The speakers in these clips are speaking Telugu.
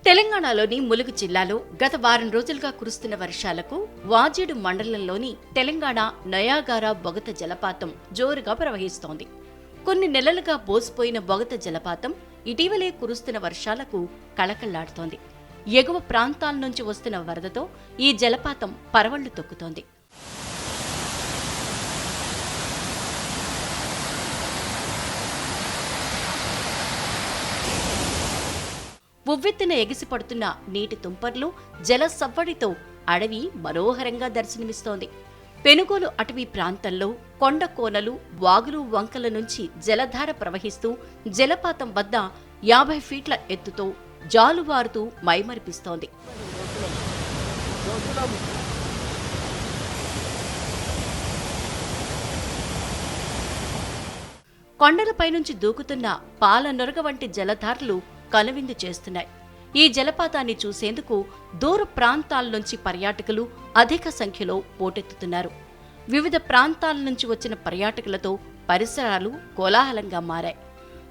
తెలంగాణలోని ములుగు జిల్లాలో గత వారం రోజులుగా కురుస్తున్న వర్షాలకు వాజేడు మండలంలోని తెలంగాణ నయాగారా బొగత జలపాతం జోరుగా ప్రవహిస్తోంది. కొన్ని నెలలుగా బోసిపోయిన బొగత జలపాతం ఇటీవలే కురుస్తున్న వర్షాలకు కళకళ్లాడుతోంది. ఎగువ ప్రాంతాల నుంచి వస్తున్న వరదతో ఈ జలపాతం పరవళ్లు తొక్కుతోంది. ఉవ్వెత్తున ఎగిసిపడుతున్న నీటి తుంపర్లు జల సవ్వడితో అడవి మనోహరంగా దర్శనమిస్తోంది. పెనుగోలు అటవీ ప్రాంతంలో కొండ కోనలు, వాగులు, వంకల నుంచి జలధార ప్రవహిస్తూ జలపాతం వద్ద 50 ఫీట్ల ఎత్తుతో జాలువారుతూ మైమరిపిస్తోంది. కొండలపైనుంచి దూకుతున్న పాల నొరగ వంటి జలధారలు కనువిందు చేస్తున్నాయి. ఈ జలపాతాన్ని చూసేందుకు దూర ప్రాంతాల నుంచి పర్యాటకులు అధిక సంఖ్యలో పోటెత్తుతున్నారు. వివిధ ప్రాంతాల నుంచి వచ్చిన పర్యాటకులతో పరిసరాలు కోలాహలంగా మారాయి.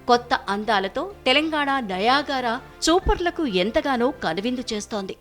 కొత్త అందాలతో తెలంగాణ నయాగారా చూపర్లకు ఎంతగానో కనువిందు చేస్తోంది.